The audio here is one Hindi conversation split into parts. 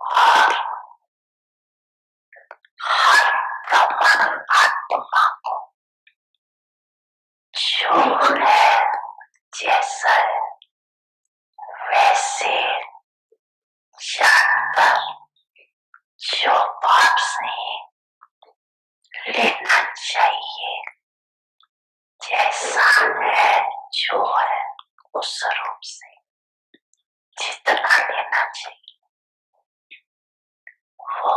और हर ब्रह्मांड आत्मा को जो है जैसा है वैसे जानकर जो पाप से लेना चाहिए, जैसा है जो है उस रूप से जितना लेना चाहिए वो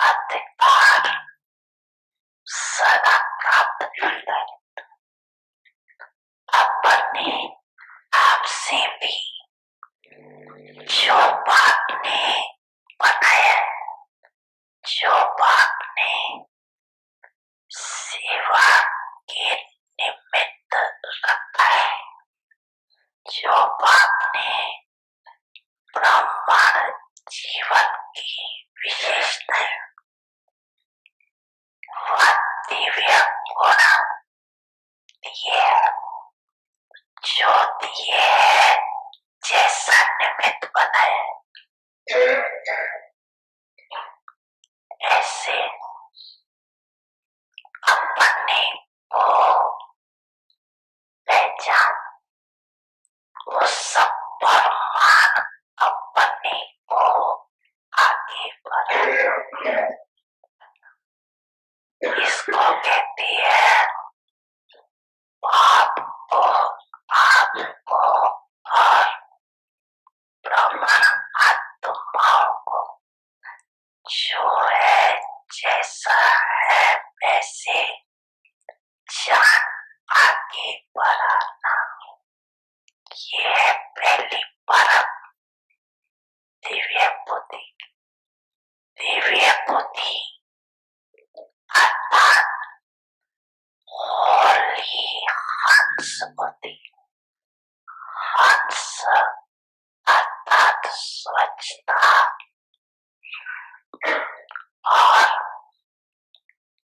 अधिकार सदा प्राप्त करता है। अपने आप से भी जो बाप ने बनाया, जो बाप ने सेवा के निमित्त रखा है, जो बाप ने ब्रह्मांड जीवन की विशेषताएं वह दिव्य गुण दिए, जो दिए जैसा निमित्त बनाए, ऐसे अपने को पहचान, वो सब परमान अपने को आगे बढ़े। इसको कहती है बाप को, आपको और ब्रह्म आत्माओं को जो है जैसा है वैसे जान आगे बढ़ाना। ये है पहली परम दिव्य बुद्धि। दिव्य बुद्धि अर्थात होली हंस बुद्धि। हंस अर्थात स्वच्छता और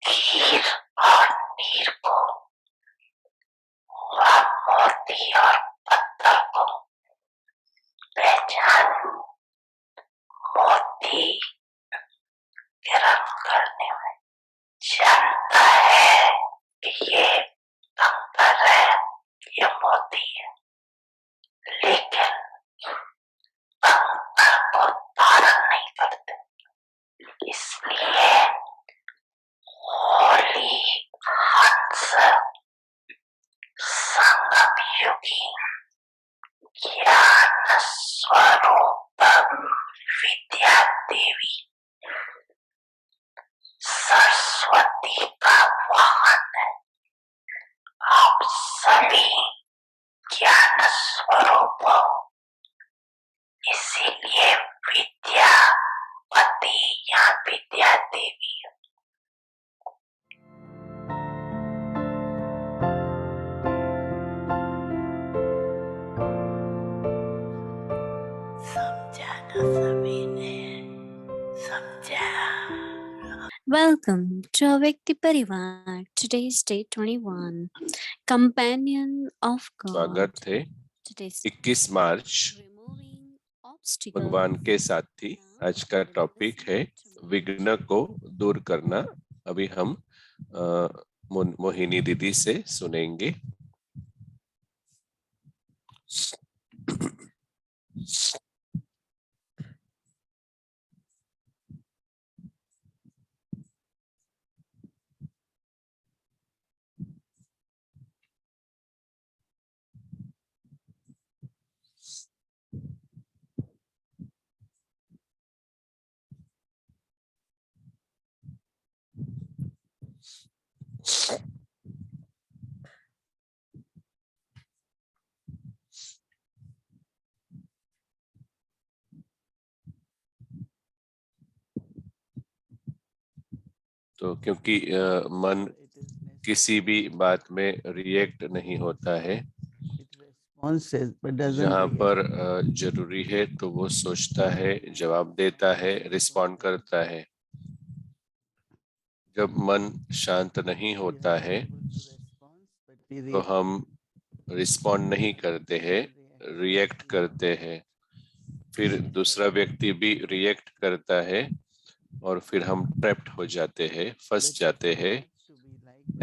हीर और नीर को, वह मोती और पत्थर को पहचान। मोती ग्रहण करने में जानता है कि ये कंकर है, ये मोती है, लेकिन कंकर को धारण नहीं करते। इसलिए होली हंस संगम युगी ज्ञान स्वरूप विद्या देवी सरस्वती का वाहन है। आप सभी ज्ञान स्वरूप हो, इसीलिए विद्यापति या विद्या देवी। Welcome to Avyakti Parivar. Today's day 21, Companion of God. स्वागत है 21 मार्च भगवान के साथी। आज का टॉपिक है विघ्न को दूर करना। अभी हम मोहिनी दीदी से सुनेंगे। तो क्योंकि मन किसी भी बात में रिएक्ट नहीं होता है, जहाँ पर जरूरी है तो वो सोचता है, जवाब देता है, रिस्पॉन्ड करता है। जब मन शांत नहीं होता है तो हम रिस्पॉन्ड नहीं करते हैं, रिएक्ट करते हैं, फिर दूसरा व्यक्ति भी रिएक्ट करता है और फिर हम ट्रैप्ड हो जाते हैं, फंस जाते हैं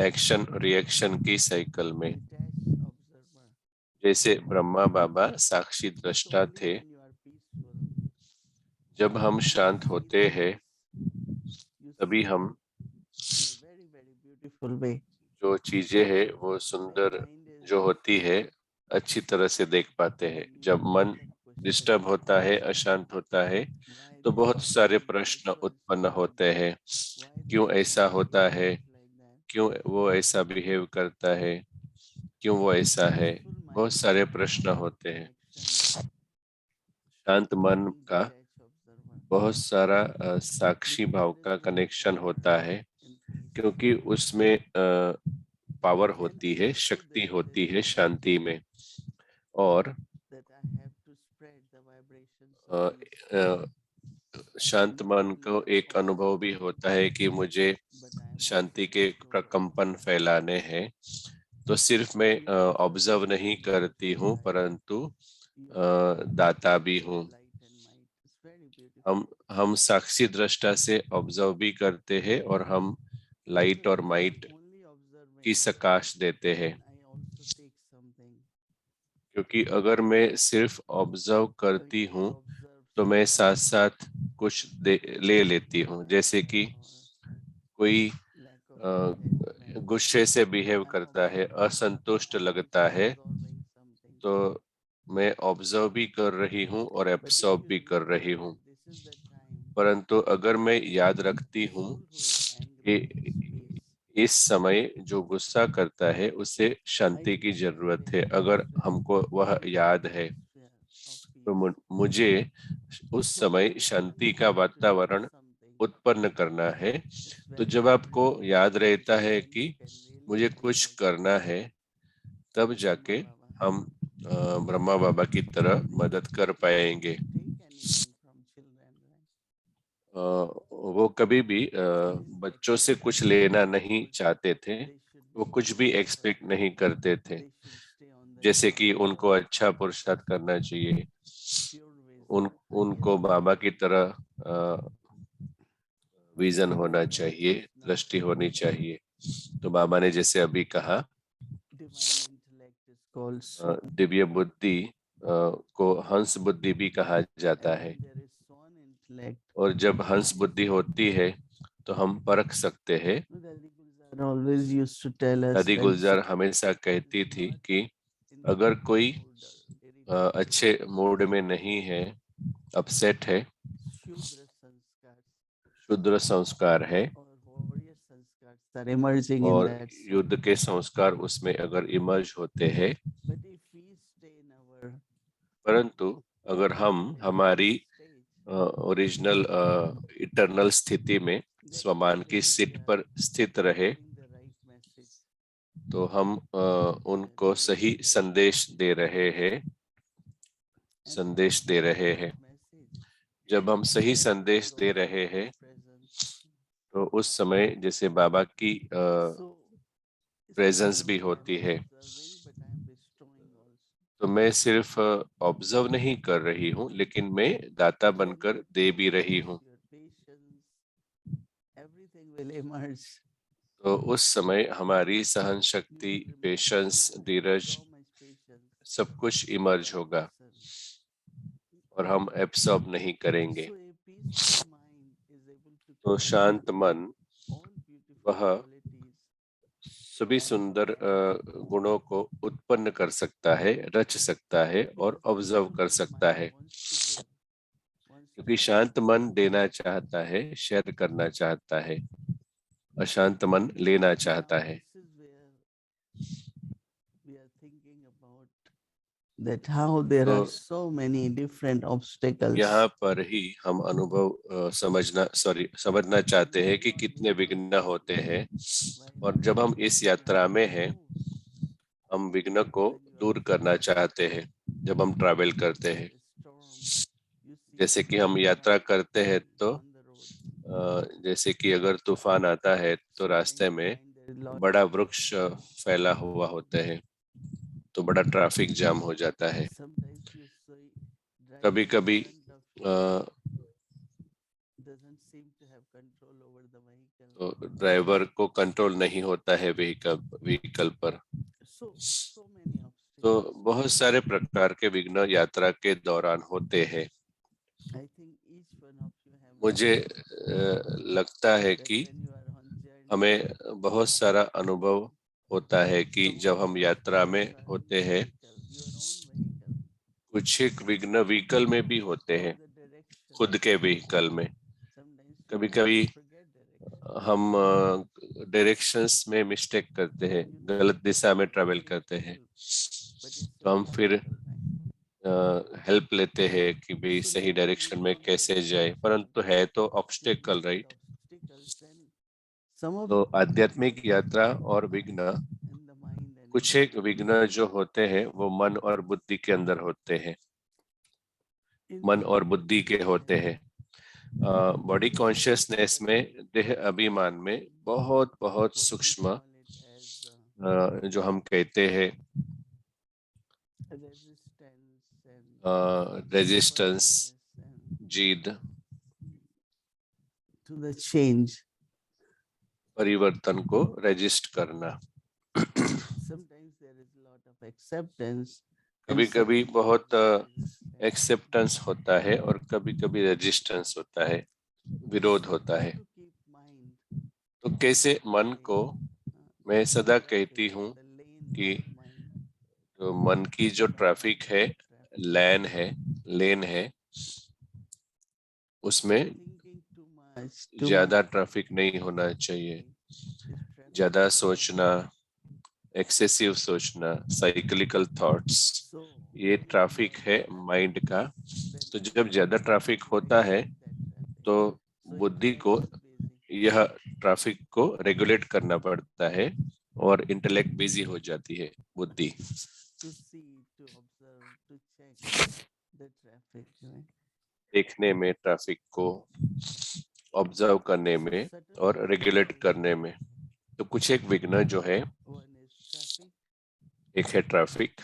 एक्शन रिएक्शन की साइकिल में। जैसे ब्रह्मा बाबा साक्षी दृष्टा थे। जब हम शांत होते हैं तभी हम जो चीजें हैं वो सुंदर जो होती है अच्छी तरह से देख पाते हैं। जब मन डिस्टर्ब होता है, अशांत होता है, तो बहुत सारे प्रश्न उत्पन्न होते हैं। क्यों ऐसा होता है? क्यों वो ऐसा बिहेव करता है? क्यों वो ऐसा है? बहुत सारे प्रश्न होते हैं। शांत मन का बहुत सारा साक्षी भाव का कनेक्शन होता है, क्योंकि उसमें पावर होती है, शक्ति होती है शांति में। और शांत मन को एक अनुभव भी होता है कि मुझे शांति के प्रकंपन फैलाने हैं। तो सिर्फ मैं ऑब्जर्व नहीं करती हूँ, परंतु दाता भी हूँ। हम साक्षी दृष्टा से ऑब्जर्व भी करते हैं और हम लाइट और माइट की सकाश देते हैं। क्योंकि अगर मैं सिर्फ ऑब्जर्व करती हूँ तो मैं साथ साथ कुछ ले लेती हूँ। जैसे कि कोई गुस्से से बिहेव करता है, असंतुष्ट लगता है, तो मैं ऑब्जर्व भी कर रही हूँ और एब्सॉर्ब भी कर रही हूँ। परंतु अगर मैं याद रखती हूँ कि इस समय जो गुस्सा करता है उसे शांति की जरूरत है, अगर हमको वह याद है तो मुझे उस समय शांति का वातावरण उत्पन्न करना है। तो जब आपको याद रहता है कि मुझे कुछ करना है, तब जाके हम ब्रह्मा बाबा की तरह मदद कर पाएंगे। वो कभी भी बच्चों से कुछ लेना नहीं चाहते थे। वो कुछ भी एक्सपेक्ट नहीं करते थे, जैसे कि उनको अच्छा पुरुषार्थ करना चाहिए, उनको बाबा की तरह विजन होना चाहिए, दृष्टि होनी चाहिए। तो बाबा ने जैसे अभी कहा, दिव्य बुद्धि को हंस बुद्धि भी कहा जाता है। और जब हंस बुद्धि होती है तो हम परख सकते हैं। दादी गुलजार हमेशा कहती थी कि अगर कोई अच्छे मूड में नहीं है, अपसेट है, शुद्र संस्कार है और युद्ध के संस्कार उसमें अगर इमर्ज होते हैं, परंतु अगर हम हमारी ओरिजिनल इटर्नल स्थिति में स्वमान की सीट पर स्थित रहे, तो हम उनको सही संदेश दे रहे हैं। जब हम सही संदेश दे रहे हैं तो उस समय जैसे बाबा की प्रेजेंस भी होती है। तो मैं सिर्फ ऑब्जर्व नहीं कर रही हूँ, लेकिन मैं दाता बनकर दे भी रही हूँ। तो उस समय हमारी सहन शक्ति, पेशेंस, धीरज, सब कुछ इमर्ज होगा और हम एब्सॉर्ब नहीं करेंगे। तो शांत मन वह सभी सुंदर गुणों को उत्पन्न कर सकता है, रच सकता है और ऑब्जर्व कर सकता है। क्योंकि शांत मन देना चाहता है, शेयर करना चाहता है, अशांत मन लेना चाहता है। That how there are so many different obstacles. यहाँ पर ही हम अनुभव समझना चाहते हैं कि कितने विघ्न होते हैं। और जब हम इस यात्रा में हैं, हम विघ्न को दूर करना चाहते हैं। जब हम ट्रैवल करते हैं, जैसे कि हम यात्रा करते हैं, तो जैसे कि अगर तूफान आता है तो रास्ते में बड़ा वृक्ष फैला हुआ होता है, तो बड़ा ट्रैफिक जाम हो जाता है। कभी कभी doesn't seem to have control over the vehicle. तो ड्राइवर को कंट्रोल नहीं होता है व्हीकल पर। So many तो obstacles. बहुत सारे प्रकार के विघ्न यात्रा के दौरान होते हैं। I think each one of you have मुझे noticed लगता है that कि when you are on journey, हमें बहुत सारा अनुभव होता है कि जब हम यात्रा में होते हैं, your own vehicle, कुछ एक विघ्न व्हीकल में भी होते हैं, the direction. खुद के व्हीकल में। Sometimes कभी you कभी forget direction. हम डायरेक्शंस में मिस्टेक करते हैं, गलत दिशा में ट्रेवल करते हैं, But it's तो हम फिर obstacle, right? हेल्प लेते हैं कि भाई सही डायरेक्शन में कैसे जाए, परंतु है तो obstacle, right. Obstacles, then some of तो the आध्यात्मिक यात्रा और विघ्न, in the mind and कुछ एक विघ्न जो होते हैं वो मन और बुद्धि के अंदर होते हैं, मन और बुद्धि के होते हैं। बॉडी कॉन्शियसनेस में, देह अभिमान में बहुत बहुत सूक्ष्म जो हम कहते हैं रेजिस्टेंस, जीद, to the change. परिवर्तन को रेजिस्ट करना। Sometimes there is a lot of acceptance. कभी कभी बहुत एक्सेप्टेंस होता है और कभी कभी रेजिस्टेंस होता है, विरोध होता है। तो कैसे मन को, मैं सदा कहती हूँ कि तो मन की जो ट्रैफिक है, लेन है, उसमें ज्यादा ट्रैफिक नहीं होना चाहिए। ज्यादा सोचना, एक्सेसिव सोचना, साइक्लिकल थॉट्स, ये ट्रैफिक है माइंड का। तो जब ज्यादा ट्रैफिक होता है तो बुद्धि को यह ट्रैफिक को रेगुलेट करना पड़ता है और इंटेलेक्ट बिजी हो जाती है बुद्धि। देखने में, ट्रैफिक को ऑब्जर्व करने में और रेगुलेट करने में। तो कुछ एक विघ्न जो है, एक है ट्रैफिक,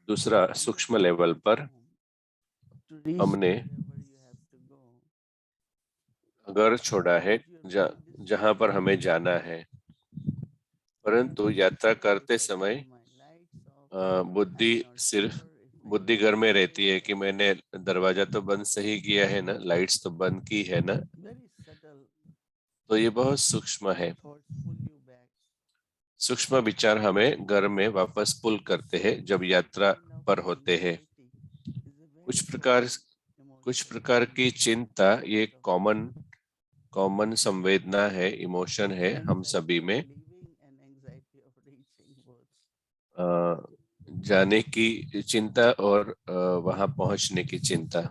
दूसरा सूक्ष्म लेवल पर हमने घर छोड़ा है जहां पर हमें जाना है, परंतु यात्रा करते समय बुद्धि घर में रहती है कि मैंने दरवाजा तो बंद सही किया है ना, लाइट्स तो बंद की है ना। तो ये बहुत सूक्ष्म है। सूक्ष्म विचार हमें घर में वापस पुल करते हैं जब यात्रा पर होते हैं। कुछ प्रकार की चिंता, ये कॉमन संवेदना है, इमोशन है हम सभी में। जाने की चिंता और वहां पहुंचने की चिंता।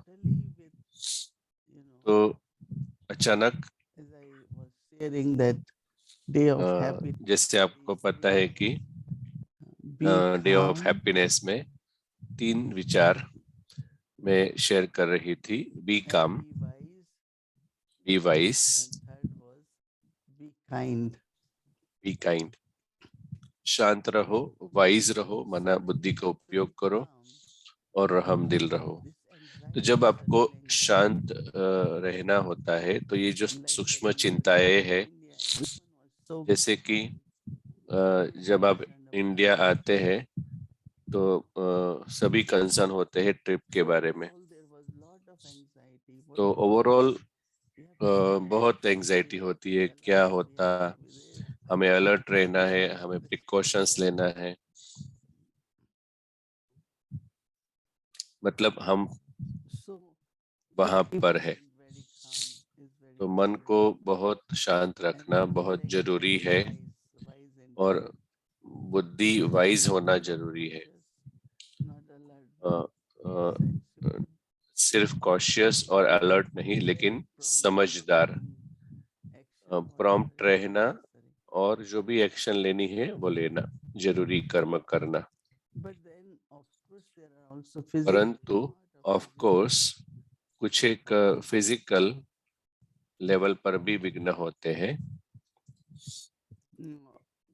तो अचानक जैसे आपको पता है कि डे ऑफ हैप्पीनेस में 3 विचार मैं शेयर कर रही थी। बी काम, बी वाइज, बी काइंड। शांत रहो, वाइज रहो, मना बुद्धि का उपयोग करो और रहम दिल रहो। तो जब आपको शांत रहना होता है तो ये जो सूक्ष्म चिंताएं है, जैसे कि जब आप इंडिया आते हैं तो सभी कंसर्न होते हैं ट्रिप के बारे में। तो ओवरऑल बहुत एंजाइटी होती है, क्या होता, हमें अलर्ट रहना है, हमें प्रिकॉशंस लेना है। मतलब हम वहां पर है। तो मन को बहुत शांत रखना बहुत जरूरी है और बुद्धि वाइज होना जरूरी है। सिर्फ कॉशियस और अलर्ट नहीं, लेकिन समझदार, प्रॉम्प्ट रहना और जो भी एक्शन लेनी है वो लेना, जरूरी कर्म करना। परंतु ऑफ कोर्स कुछ एक फिजिकल लेवल पर भी विघ्न होते हैं।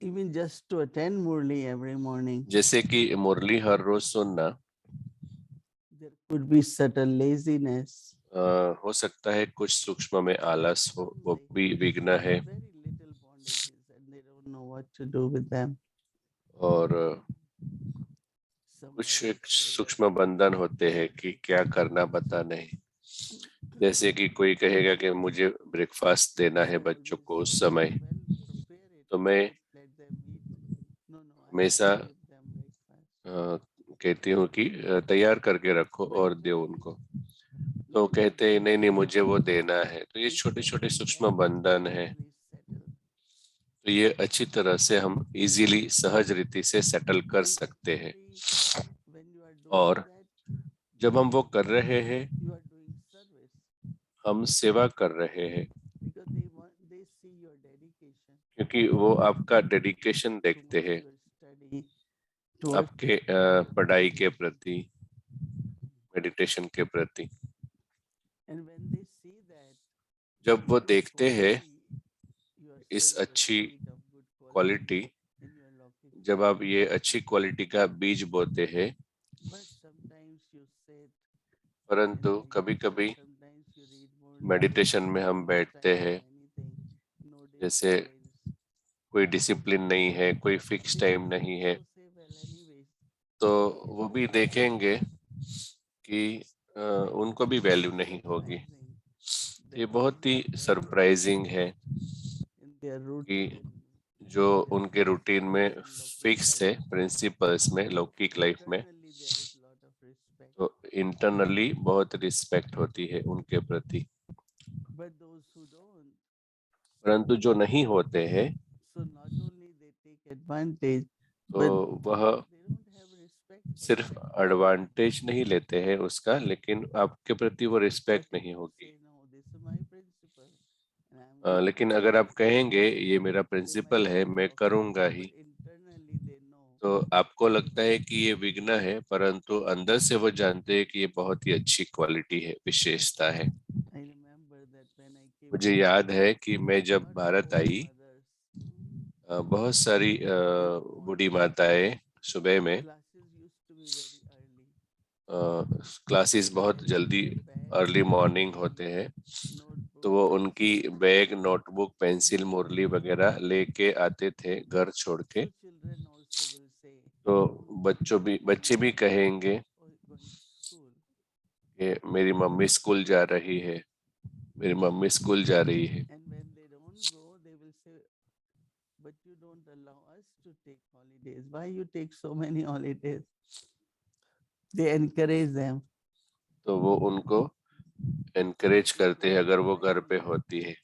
even just to attend Murli every morning, जैसे कि मुरली हर रोज सुनना, there could be subtle laziness. हो सकता है कुछ सूक्ष्म में आलस हो, वो भी विघ्न है। Very little bondages and they don't know what to do with them. और Some कुछ others say सूक्ष्म बंधन होते हैं कि क्या करना पता नहीं। जैसे कि कोई कहेगा कि मुझे ब्रेकफास्ट देना है बच्चों को उस समय, तो मैं हमेशा कहती हूँ कि तैयार करके रखो और दो उनको, तो कहते हैं नहीं नहीं मुझे वो देना है। तो ये छोटे छोटे सूक्ष्म बंधन है, तो ये अच्छी तरह से हम इजीली सहज रीति से सेटल कर सकते हैं। और जब हम वो कर रहे हैं, हम सेवा कर रहे हैं, क्योंकि वो आपका डेडिकेशन देखते हैं आपके पढ़ाई के प्रति, मेडिटेशन के प्रति। जब वो देखते हैं इस अच्छी क्वालिटी, जब आप ये अच्छी क्वालिटी का बीज बोते हैं, परंतु कभी कभी मेडिटेशन में हम बैठते हैं, जैसे कोई डिसिप्लिन नहीं है, कोई फिक्स टाइम नहीं है, तो वो भी देखेंगे कि उनको भी वैल्यू नहीं होगी। ये बहुत ही सरप्राइजिंग है कि जो उनके रूटीन में फिक्स है, प्रिंसिपल्स में, लौकिक लाइफ में, तो इंटरनली बहुत रिस्पेक्ट होती है उनके प्रति। परंतु जो नहीं होते हैं, तो वह सिर्फ एडवांटेज नहीं लेते हैं उसका, लेकिन आपके प्रति वो रिस्पेक्ट नहीं होगी। लेकिन अगर आप कहेंगे ये मेरा प्रिंसिपल है, मैं करूंगा ही, तो आपको लगता है कि ये विघ्न है, परंतु अंदर से वो जानते हैं कि ये बहुत ही अच्छी क्वालिटी है, विशेषता है। मुझे याद है कि मैं जब भारत आई, बहुत सारी बूढ़ी माताएं सुबह में, क्लासेस बहुत जल्दी अर्ली मॉर्निंग होते हैं, तो वो उनकी बैग, नोटबुक, पेंसिल, मुरली वगैरह लेके आते थे घर छोड़ के। तो बच्चे भी कहेंगे कि मेरी मम्मी स्कूल जा रही है, मेरी मम्मी स्कूल जा रही है। But you don't allow us to take holidays. Why you take so many holidays? They encourage them. तो वो उनको एनकरेज करते हैं अगर वो घर पे होती है।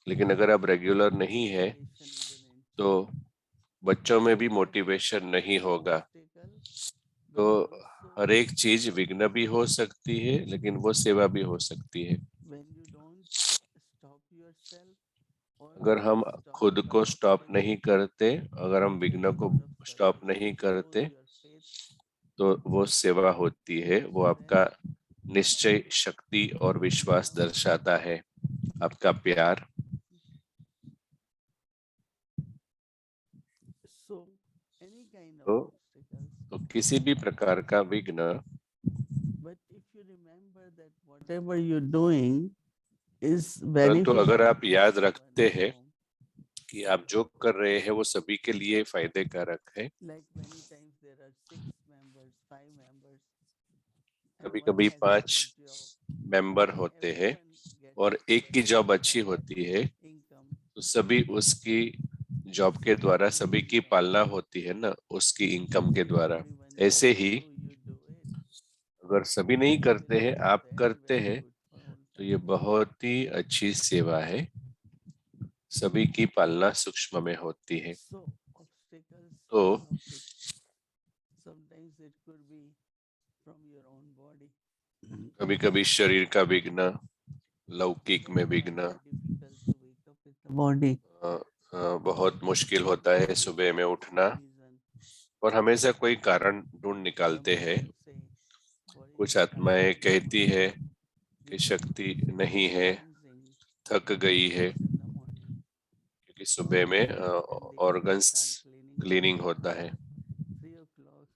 लेकिन अगर आप रेगुलर नहीं है, तो बच्चों में भी मोटिवेशन नहीं होगा। तो हर एक चीज विघ्न भी हो सकती है, लेकिन वो सेवा भी हो सकती है। अगर हम खुद को स्टॉप नहीं करते, अगर हम विघ्न को स्टॉप नहीं करते, तो वो सेवा होती है। वो आपका निश्चय, शक्ति और विश्वास दर्शाता है, आपका प्यार। तो किसी भी प्रकार का विघ्न, परंतु अगर आप याद रखते हैं कि आप जो कर रहे हैं वो सभी के लिए फायदे कारक है। कभी कभी 5 मेंबर होते हैं और एक की जॉब अच्छी होती है, तो सभी उसकी जॉब के द्वारा, सभी की पालना होती है ना उसकी इनकम के द्वारा। ऐसे ही अगर सभी नहीं करते हैं, आप करते हैं, तो ये बहुत ही अच्छी सेवा है। सभी की पालना सूक्ष्म में होती है। तो कभी कभी शरीर का विघ्न, लौकिक में विघ्न, बहुत मुश्किल होता है सुबह में उठना, और हमेशा कोई कारण ढूंढ निकालते हैं। कुछ आत्माएं कहती है कि शक्ति नहीं है, थक गई है, क्योंकि सुबह में ऑर्गन्स क्लीनिंग होता है। 3 o'clock.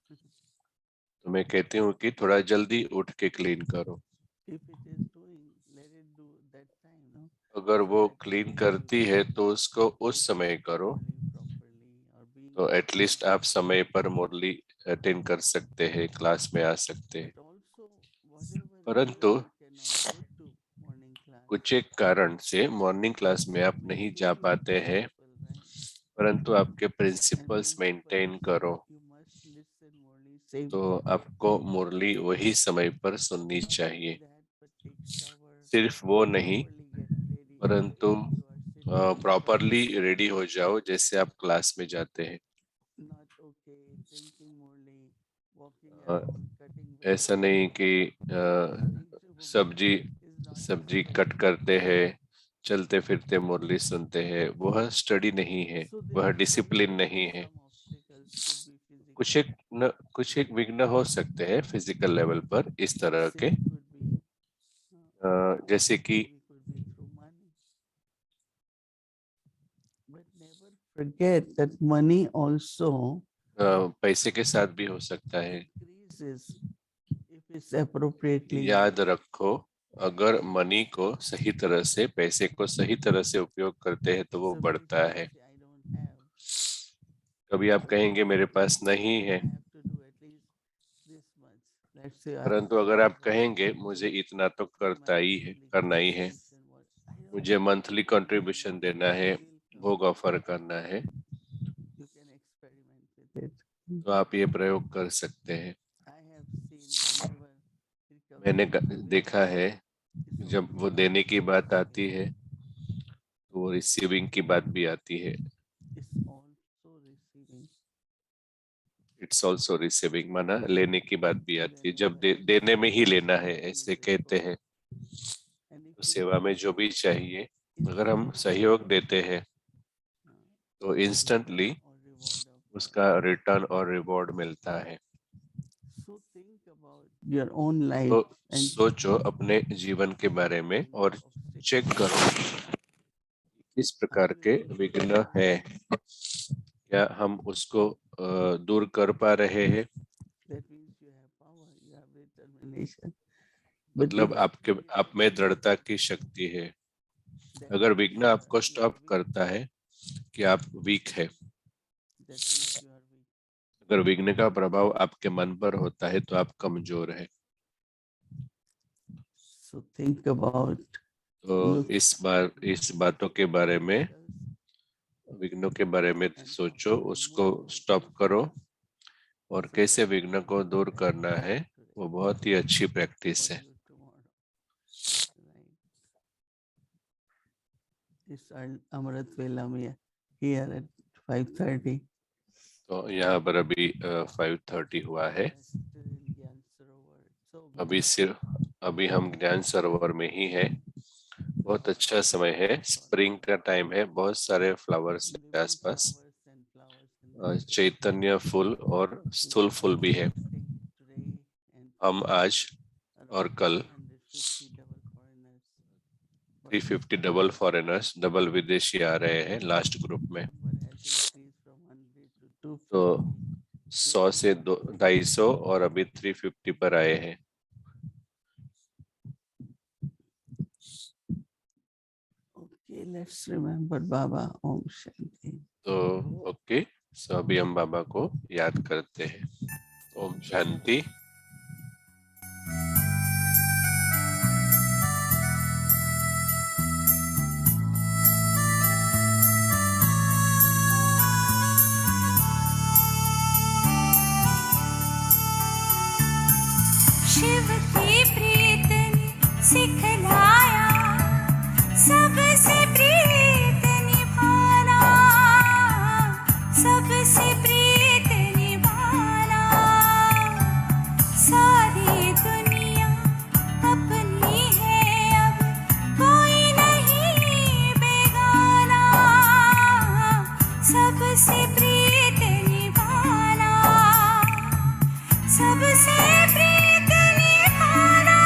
तो मैं कहती हूँ कि थोड़ा जल्दी उठ के क्लीन करो। If it is doing, let it do that time, no? अगर So वो that क्लीन you करती can है तो उसको उस take समय care करो, morning properly or being तो on एटलीस्ट आप समय पर मुरली अटेंड कर सकते हैं, क्लास में आ सकते हैं। but also whatever परंतु reason you cannot go to morning class, कुछ एक कारण से मॉर्निंग क्लास में आप नहीं जा maintain पाते your हैं, principle, right? परंतु आपके And principles principle maintain is करो, you must listen morning same तो time. आपको मुरली वही समय पर सुननी Not चाहिए। only that, but take shower, सिर्फ वो नहीं, properly get ready परंतु as you are sitting in properly class. Ready हो जाओ जैसे आप क्लास में जाते हैं। Not okay, drinking morely, walking a, around, cutting ऐसा vegetables, नहीं कि listening to सब्जी is not सब्जी study. कट करते हैं, चलते फिरते मुरली सुनते हैं, वह स्टडी नहीं है, So there वह could डिसिप्लिन be नहीं है। some obstacles, could be कुछ physical, कुछ एक विघ्न हो सकते हैं फिजिकल लेवल पर इस तरह के, say could be, जैसे कि maybe could be through money. But never forget that money also पैसे के साथ भी हो सकता है। increases if it's appropriately याद used. रखो, अगर मनी को सही तरह से, पैसे को सही तरह से उपयोग करते हैं तो वो So if बढ़ता you है। say I don't have, कभी आप कहेंगे मेरे पास नहीं I है, have to do at least this much. Let's say I परंतु अगर आप कहेंगे मुझे इतना तो my करना ही है, contribution was I don't मुझे know, मंथली कंट्रीब्यूशन देना है, will come. भोग ऑफर करना है, You can experiment with it. तो आप ये प्रयोग कर सकते हैं। I have seen whenever it comes मैंने to giving, देखा है it's जब also वो देने की बात receiving. आती है तो वो रिसीविंग की बात भी आती है। It's also receiving. It's also receiving माना लेने की बात भी So आती है, whenever जब you देने में ही give, लेना है you ऐसे just कहते go. हैं। And if तो you सेवा में give जो भी चाहिए, अगर हम instantly, सहयोग देते हैं तो return instantly or reward of उसका रिटर्न और रिवॉर्ड मिलता है। So think about your own life तो and सोचो अपने जीवन के बारे में और चेक करो किस प्रकार के विघ्न है, क्या हम उसको दूर कर पा रहे हैं। that means you have power, you have determination. मतलब आपके आप में दृढ़ता की शक्ति है। अगर विघ्न आपको स्टॉप करता है कि आप वीक है, अगर विघ्न का प्रभाव आपके मन पर होता है तो आप कमजोर है। So think about, तो इस बातों के बारे में, विघ्नों के बारे में सोचो, उसको स्टॉप करो और कैसे विघ्न को दूर करना है, वो बहुत ही अच्छी प्रैक्टिस है। This Amrit Velam here at 5:30. तो यहाँ पर अभी 5:30 हुआ है। अभी हम ज्ञान सरोवर में ही है। बहुत अच्छा समय है, स्प्रिंग का टाइम है, बहुत सारे फ्लावर्स है आसपास, चैतन्य फूल और स्थूल फूल भी है। हम आज और कल 350 डबल फॉरेनर्स, डबल विदेशी आ रहे हैं लास्ट ग्रुप में। तो 100 से 250 और अभी 350 पर आए हैं। Okay, let's remember Baba. Om Shanti. तो ओके, सो अभी हम बाबा को याद करते हैं। ओम शांति। शिव की प्रीत ने सिखलाया सबसे प्रीत निभाना, सबसे प्रीत निभाना। सारी दुनिया अपनी है, अब कोई नहीं बेगाना, सबसे प्रीत निभाना, सबसे प्रीत निभाना।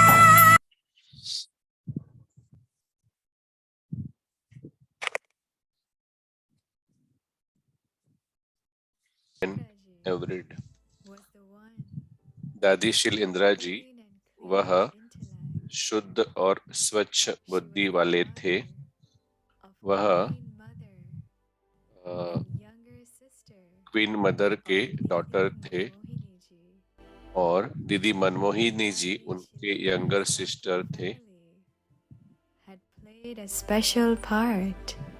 एवरिड। दादी शील इंदिरा जी वह शुद्ध और स्वच्छ बुद्धि वाले थे। वह क्वीन मदर के डॉटर थे और दीदी मनमोहिनी जी उनके यंगर सिस्टर थे।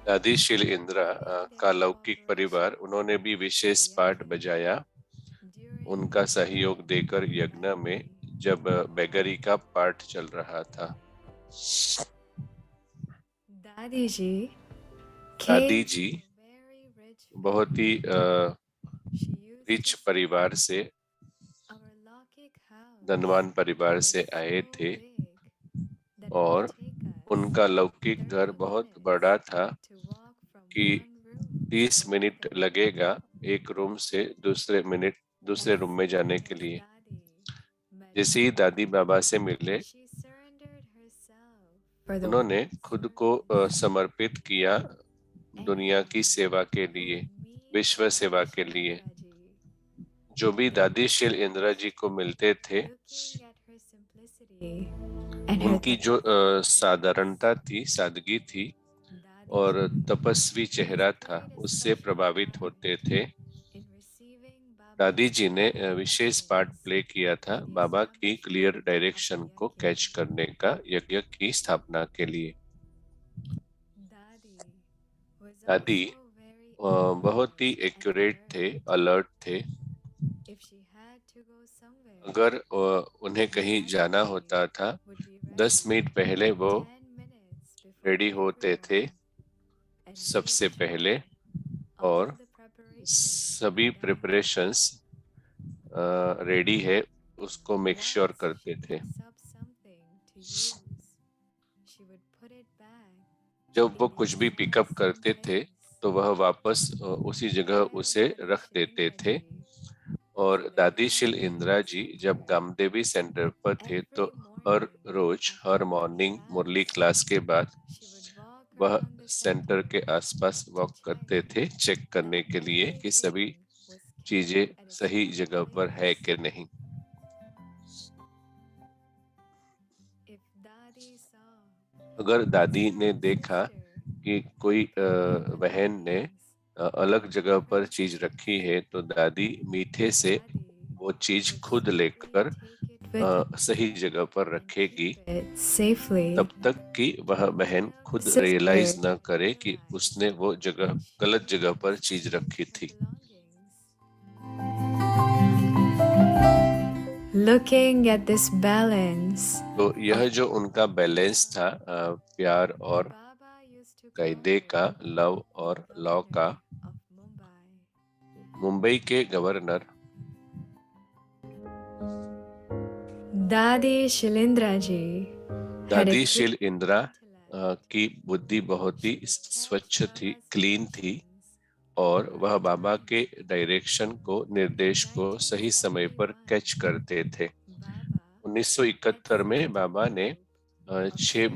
दादी शील इंदिरा का लौकिक परिवार, उन्होंने भी विशेष पाठ बजाया उनका सहयोग देकर यज्ञ में, जब बेगरी का पाठ चल रहा था। दादी जी बहुत ही रिच परिवार से, धनवान परिवार से आए थे और उनका लौकिक घर बहुत बड़ा था कि 30 मिनट लगेगा एक रूम से दूसरे रूम में जाने के लिए। जैसे ही दादी बाबा से मिले, उन्होंने खुद को समर्पित किया दुनिया की सेवा के लिए, विश्व सेवा के लिए। जो भी दादी शील इंदिरा जी को मिलते थे, उनकी जो साधारणता थी, सादगी थी और तपस्वी चेहरा था, उससे प्रभावित होते थे। दादी जी ने विशेष पार्ट प्ले किया था बाबा की क्लियर डायरेक्शन को कैच करने का यज्ञ की स्थापना के लिए। दादी बहुत ही एक्यूरेट थे, अलर्ट थे। अगर उन्हें कहीं जाना होता था, 10 मिनट पहले वो रेडी होते थे सबसे पहले, और सभी प्रिपरेशंस रेडी है उसको मेक श्योर करते थे। जब वो कुछ भी पिकअप करते थे तो वह वापस उसी जगह उसे रख देते थे। और दादी शील इंदिरा जी जब गामदेवी सेंटर पर थे तो हर मॉर्निंग मुरली क्लास के बाद वह सेंटर के आसपास वॉक करते थे, चेक करने के लिए कि सभी चीजें सही जगह पर है कि नहीं। अगर दादी ने देखा कि कोई बहन ने अलग जगह पर चीज रखी है तो दादी मीठे से वो चीज खुद लेकर सही जगह पर रखेगी, तब तक कि वह बहन खुद रियलाइज न करे कि उसने वो गलत जगह पर चीज रखी थी। Looking at this balance, तो यह जो उनका बैलेंस था, प्यार और कायदे का, लव और लॉ का, मुंबई के गवर्नर दादी शीलेंद्रा जी दादी शील इंदिरा की बुद्धि बहुत ही स्वच्छ थी, क्लीन थी, और वह बाबा के डायरेक्शन को, निर्देश को सही समय पर कैच करते थे। 1971 में बाबा ने 6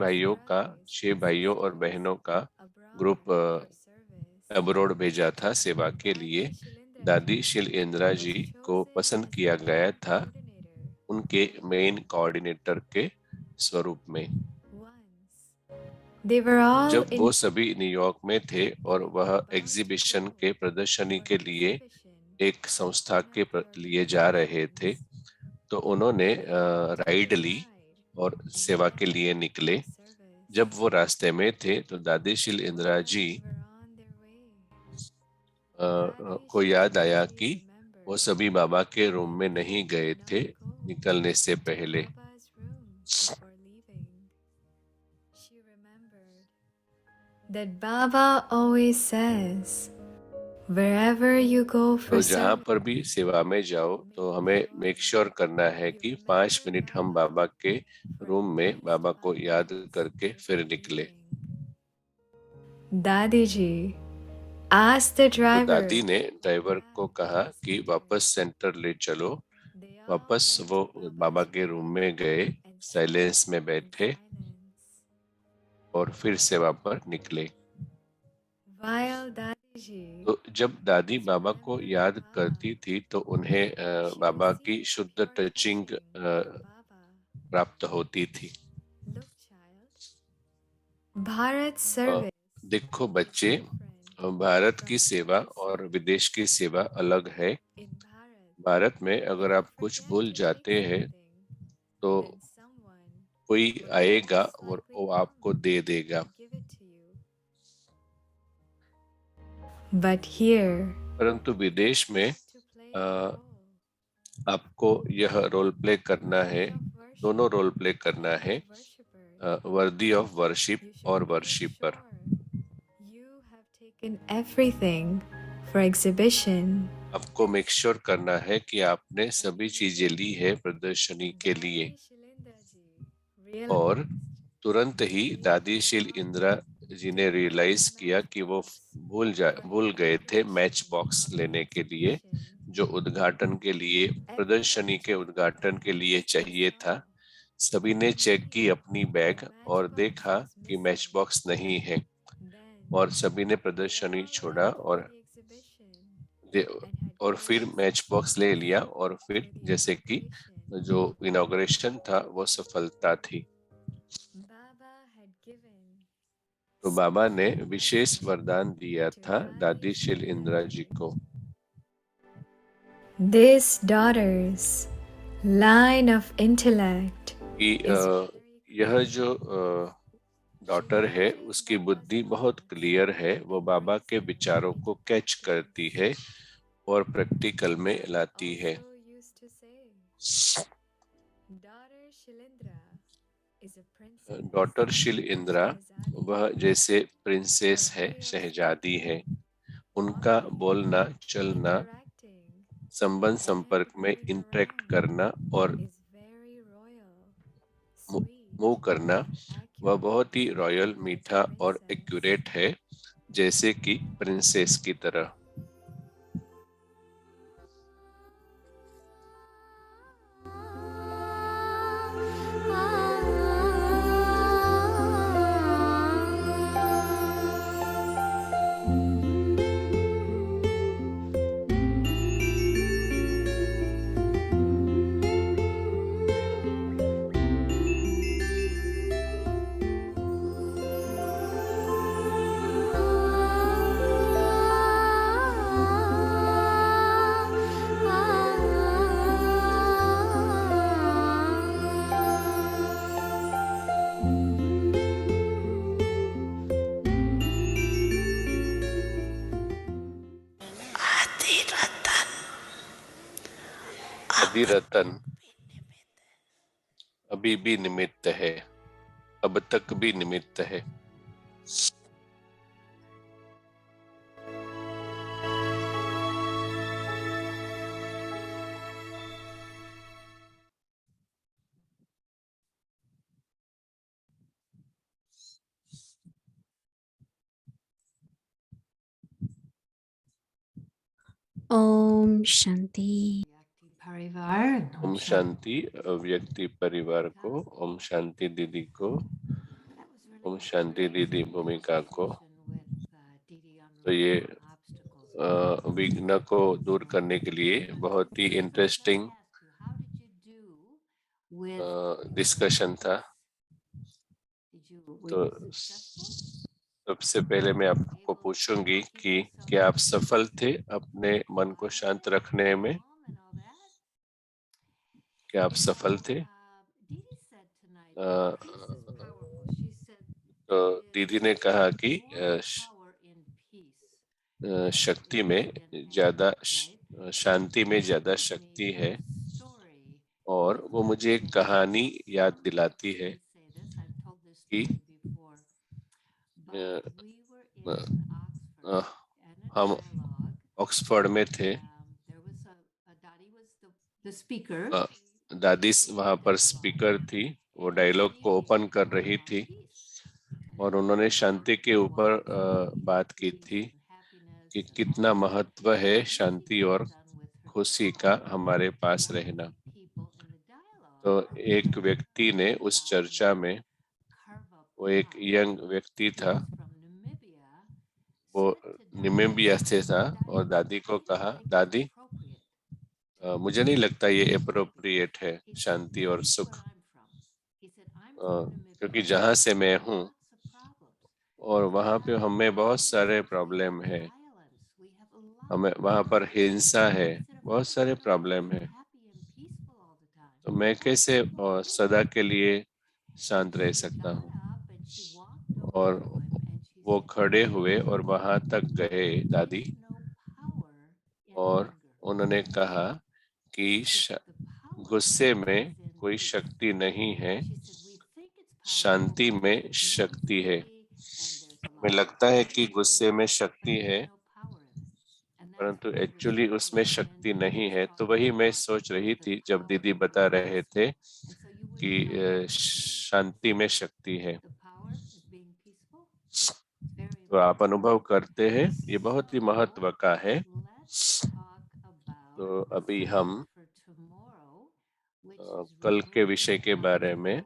भाइयों और बहनों का ग्रुप अब्रॉड भेजा था सेवा के लिए। दादी शील इंदिरा जी को पसंद किया गया था उनके मेन कोऑर्डिनेटर के स्वरूप में। जब वो सभी न्यूयॉर्क में थे और वह एग्जीबिशन के प्रदर्शनी के लिए एक संस्था के लिए जा रहे थे, तो उन्होंने राइड ली और सेवा के लिए निकले। जब वो रास्ते में थे तो दादी शील इंदिरा जी को याद आया कि वो सभी बाबा के रूम में नहीं गए थे निकलने से पहले। That Baba always says, wherever you go for तो जहाँ पर भी सेवा में जाओ तो हमें मेक श्योर करना है कि 5 मिनट हम बाबा के रूम में बाबा को याद करके फिर निकले। दादी जी asked the तो driver, दादी ने ड्राइवर को कहा कि वापस सेंटर ले चलो। वापस वो बाबा के रूम में गए, साइलेंस में बैठे और फिर सेवा पर निकले। while Dadiji तो जब दादी बाबा को याद करती थी तो उन्हें बाबा की शुद्ध टचिंग प्राप्त होती थी। Look, child. Bharat अ, service. देखो बच्चे, भारत की सेवा और विदेश की सेवा अलग है। In Bharat, भारत में अगर आप कुछ भूल जाते हैं तो then someone कोई will आएगा most और likely वो आपको come दे देगा। and give it to you. But here, परंतु विदेश में to play a, a role आपको यह रोल प्ले करना है, of worship दोनों रोल प्ले करना है, and worshippers. Worthy of worship You और should make worshipper. sure you have taken everything for exhibition. आपको मेक श्योर करना है कि आपने सभी चीजें ली है प्रदर्शनी के लिए। Daddy Shilendra ji और realized तुरंत ही दादी शील इंदिरा जी ने रियलाइज किया कि वो भूल गए थे मैच बॉक्स लेने के लिए, जो उद्घाटन के लिए, प्रदर्शनी के उद्घाटन के लिए चाहिए था। सभी ने चेक की अपनी बैग और देखा कि मैच बॉक्स नहीं है, और सभी ने प्रदर्शनी छोड़ा और फिर मैच बॉक्स ले लिया, और फिर जैसे कि जो इनॉग्रेशन था वो सफलता थी। Baba had given तो बाबा ने विशेष वरदान दिया था दादी शील इंदिरा जी को। this daughter's line of intellect कि यह जो डॉटर है उसकी बुद्धि बहुत क्लियर है, वो बाबा के विचारों को कैच करती है और प्रैक्टिकल में लाती है। also used to say, daughter Shilendra is a princess. Daughter शील इंदिरा Shehzadi. वह जैसे प्रिंसेस है, शहजादी है। उनका बोलना, चलना, Interacting संबंध संपर्क में इंटरेक्ट करना और is very royal, sweet, move करना वह accurate, बहुत ही रॉयल, मीठा और princess. एक्यूरेट है, जैसे कि प्रिंसेस की तरह। आदि रतन आदि रतन अभी भी निमित्त है, अब तक भी निमित्त है। Om Shanti. परिवार ओम शांति व्यक्ति परिवार को, ओम शांति दीदी को, ओम शांति दीदी भूमिका को। तो ये विघ्न को दूर करने के लिए बहुत ही इंटरेस्टिंग डिस्कशन था। तो सबसे पहले मैं आपको पूछूंगी कि क्या आप सफल थे अपने मन को शांत रखने में? क्या आप सफल थे? तो दीदी ने कहा कि शक्ति में ज्यादा, शांति में ज्यादा शक्ति है, और वो मुझे एक कहानी याद दिलाती है कि हम ऑक्सफोर्ड में थे। दादी वहां पर स्पीकर थी, वो डायलॉग को ओपन कर रही थी और उन्होंने शांति के ऊपर बात की थी कि कितना महत्व है शांति और खुशी का हमारे पास रहना। तो एक व्यक्ति ने उस चर्चा में, वो एक यंग व्यक्ति था, वो निमेबियास्थे था और दादी को कहा, दादी मुझे नहीं लगता ये एप्रोप्रिएट है शांति और सुख, क्योंकि जहाँ से मैं हूँ और वहाँ पे हमें बहुत सारे प्रॉब्लम है, हमें वहाँ पर हिंसा है, बहुत सारे प्रॉब्लम है, तो मैं कैसे सदा के लिए शांत रह सकता हूँ। और वो खड़े हुए और वहां तक गए दादी, और उन्होंने कहा कि गुस्से में कोई शक्ति नहीं है, शांति में शक्ति है। हमें लगता है कि गुस्से में शक्ति है, परंतु एक्चुअली उसमें शक्ति नहीं है। तो वही मैं सोच रही थी जब दीदी बता रहे थे कि शांति में शक्ति है। तो आप अनुभव करते हैं ये बहुत ही महत्व का है। तो अभी हम कल के विषय के बारे में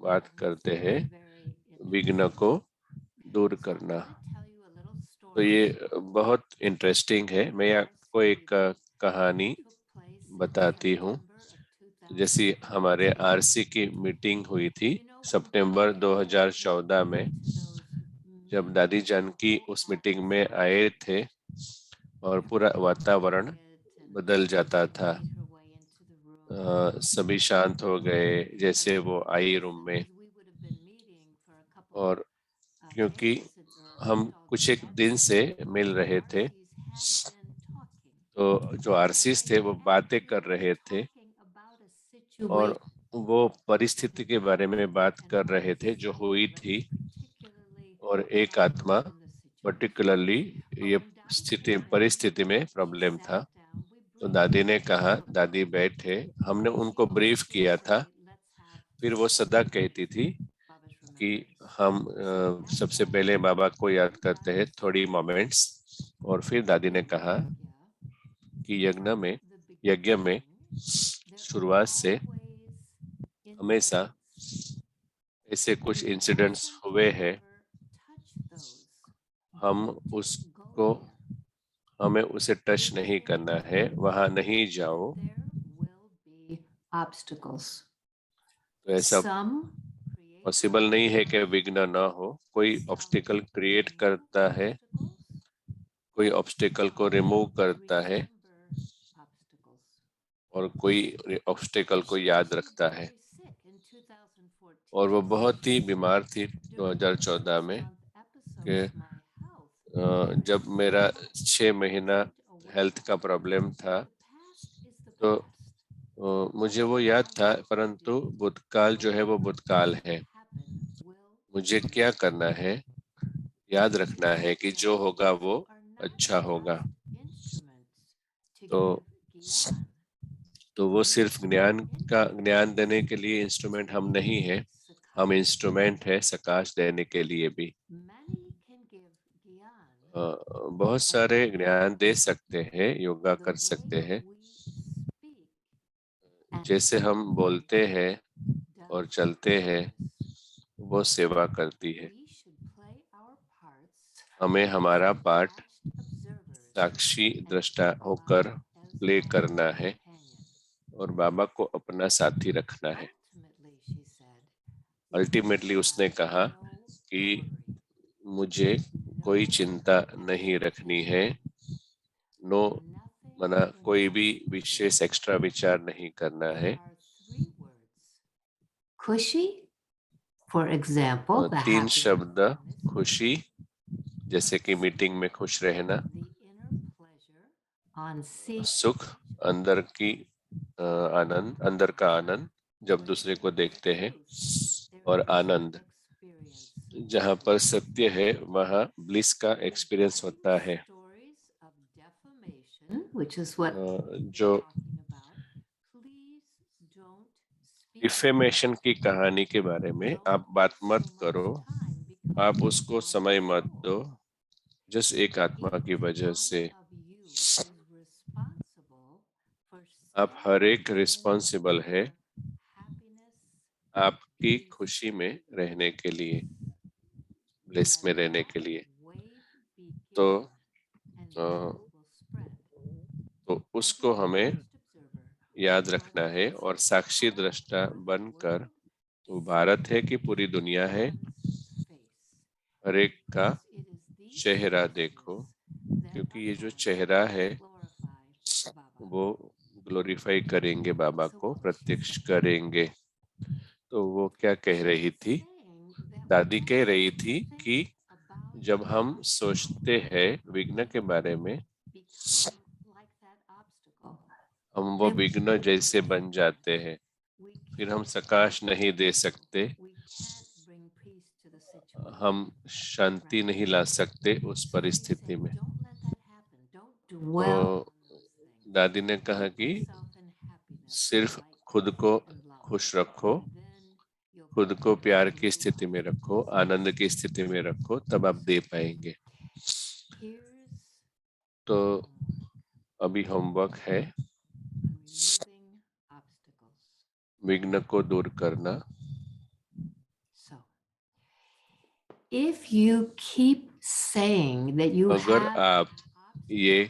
बात करते हैं, विघ्न को दूर करना। तो ये बहुत इंटरेस्टिंग है। मैं आपको एक कहानी बताती हूँ। जैसी हमारे आरसी की मीटिंग हुई थी सितंबर 2014 में, जब दादी जानकी उस मीटिंग में आए थे और पूरा वातावरण बदल जाता था। सभी शांत हो गए जैसे वो आई रूम में, और क्योंकि हम कुछ एक दिन से मिल रहे थे, तो जो आरसीस थे वो बातें कर रहे थे और वो परिस्थिति के बारे में बात कर रहे थे जो हुई थी। और एक आत्मा पर्टिकुलरली ये परिस्थिति में प्रॉब्लम था। तो दादी ने कहा, दादी बैठे, हमने उनको ब्रीफ किया था। फिर वो सदा कहती थी कि हम सबसे पहले बाबा को याद करते हैं थोड़ी मोमेंट्स। और फिर दादी ने कहा कि यज्ञ में शुरुआत से हमेशा ऐसे कुछ इंसिडेंट्स हुए हैं, हमें उसे टच नहीं करना है, वहां नहीं जाओ। तो ऐसा पॉसिबल नहीं है कि विघ्न ना हो। कोई ऑब्स्टिकल क्रिएट करता है, कोई ऑब्स्टिकल को रिमूव करता है और कोई ऑब्स्टिकल को याद रखता है। और वो बहुत ही बीमार थी 2014 में कि जब मेरा 6 महीना हेल्थ का प्रॉब्लम था, तो मुझे वो याद था, परंतु भूतकाल जो है वो भूतकाल है। मुझे क्या करना है, याद रखना है कि जो होगा वो अच्छा होगा। तो वो सिर्फ ज्ञान देने के लिए इंस्ट्रूमेंट हम नहीं है, हम इंस्ट्रूमेंट है सकाश देने के लिए भी। बहुत सारे ज्ञान दे सकते हैं, योगा कर सकते हैं। जैसे हम बोलते हैं और चलते हैं, वो सेवा करती है। हमें हमारा पार्ट साक्षी दृष्टा होकर प्ले करना है और बाबा को अपना साथी रखना है। अल्टीमेटली उसने कहा कि मुझे कोई चिंता नहीं रखनी है, कोई भी विशेष एक्स्ट्रा विचार नहीं करना है। खुशी, for example, 3 शब्द, खुशी, जैसे कि मीटिंग में खुश रहना, सुख, अंदर का आनंद जब दूसरे को देखते हैं, और आनंद जहाँ पर सत्य है वहाँ ब्लिस का एक्सपीरियंस होता है। जो डिफेमेशन की कहानी के बारे में आप बात मत करो, आप उसको समय मत दो, जिस एक आत्मा की वजह से आप हर एक रिस्पॉन्सिबल है आपकी खुशी में रहने के लिए, ब्लिस में रहने के लिए। तो उसको हमें याद रखना है और साक्षी दृष्टा बनकर, वो भारत है कि पूरी दुनिया है, हर एक का चेहरा देखो, क्योंकि ये जो चेहरा है वो ग्लोरीफाई करेंगे बाबा को, प्रत्यक्ष करेंगे। तो वो क्या कह रही थी? दादी कह रही थी कि जब हम सोचते हैं विघ्न के बारे में, हम वो विघ्न जैसे बन जाते हैं, फिर हम प्रकाश नहीं दे सकते, हम शांति नहीं ला सकते उस परिस्थिति में। तो दादी ने कहा कि सिर्फ खुद को खुश रखो, खुद को प्यार की स्थिति में रखो, आनंद की स्थिति में रखो, तब आप दे पाएंगे। तो अभी होमवर्क है विघ्न को दूर करना। If you keep saying that you अगर have आप ये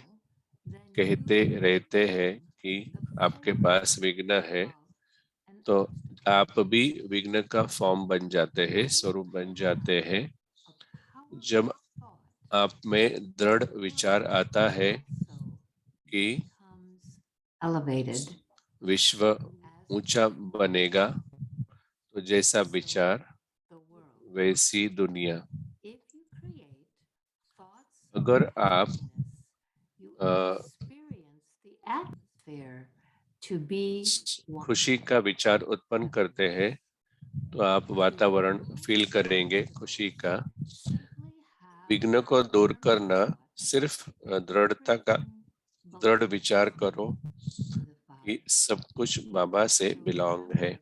कहते रहते हैं कि आपके पास विघ्न है, तो आप भी विघ्न का फॉर्म बन जाते हैं, स्वरूप बन जाते हैं। जब आप में दृढ़ विचार आता है कि elevated, विश्व ऊंचा बनेगा, तो जैसा विचार वैसी दुनिया। अगर आप खुशी का विचार उत्पन्न करते हैं, तो आप वातावरण फील करेंगे खुशी का। विघ्न को दूर करना सिर्फ दृढ़ विचार करो कि सब कुछ बाबा से बिलोंग है।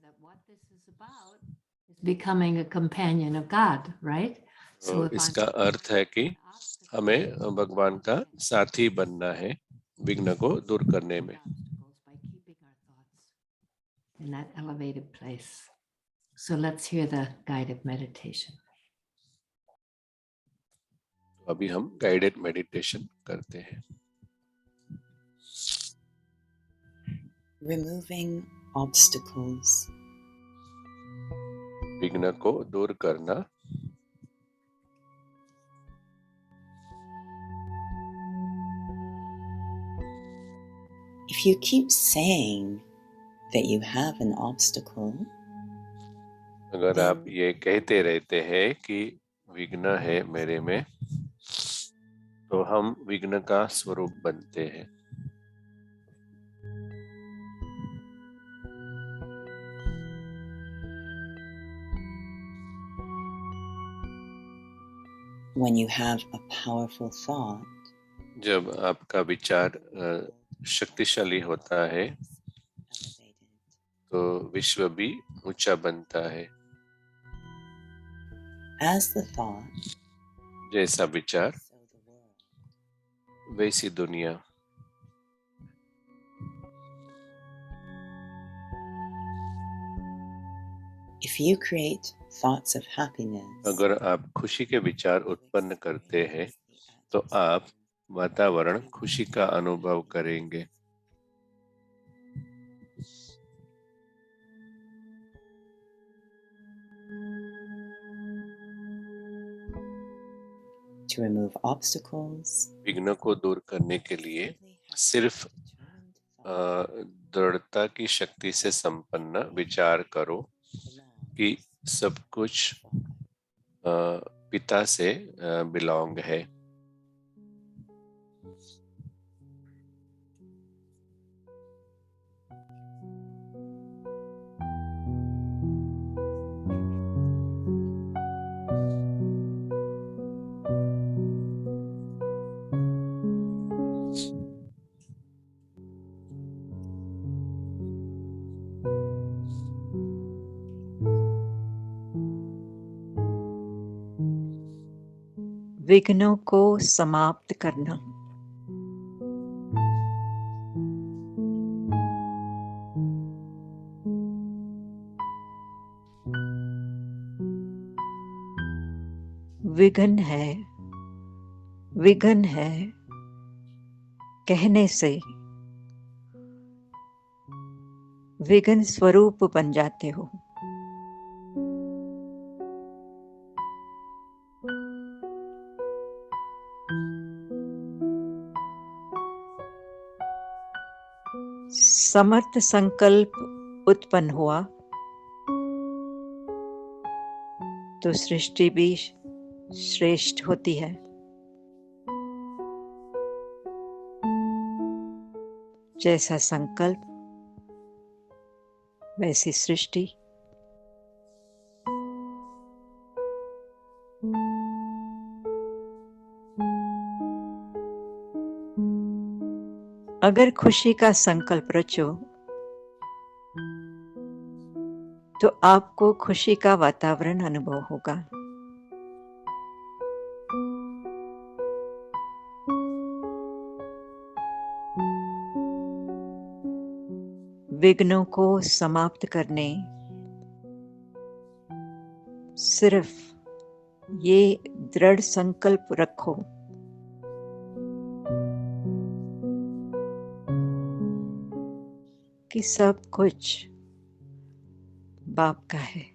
becoming a companion of God, right? तो इसका अर्थ है कि हमें भगवान का साथी बनना है विघ्न को दूर करने में। In that elevated place. So let's hear the guided meditation. अभी हम गाइडेड मेडिटेशन करते हैं। Removing obstacles. विघ्न को दूर करना। If you keep saying that you have an obstacle, अगर आप ये कहते रहते हैं कि विघ्न है मेरे में, तो हम विघ्न का स्वरूप बनते हैं। when you have a powerful thought, जब आपका विचार शक्तिशाली होता है, तो विश्व भी ऊंचा बनता है। as the thought, जैसा विचार so the world. वैसी दुनिया। If you create thoughts of happiness, अगर आप खुशी के विचार उत्पन्न करते हैं, तो आप वातावरण खुशी का अनुभव करेंगे। to remove obstacles, विघ्न को दूर करने के लिए सिर्फ दृढ़ता की शक्ति से संपन्न विचार करो कि सब कुछ पिता से बिलोंग है। विघ्नों को समाप्त करना। विघ्न है विघ्न है कहने से विघ्न स्वरूप बन जाते हो। समर्थ संकल्प उत्पन्न हुआ तो सृष्टि भी श्रेष्ठ होती है। जैसा संकल्प वैसी सृष्टि। अगर खुशी का संकल्प रचो तो आपको खुशी का वातावरण अनुभव होगा। विघ्नों को समाप्त करने सिर्फ ये दृढ़ संकल्प रखो कि सब कुछ बाप का है।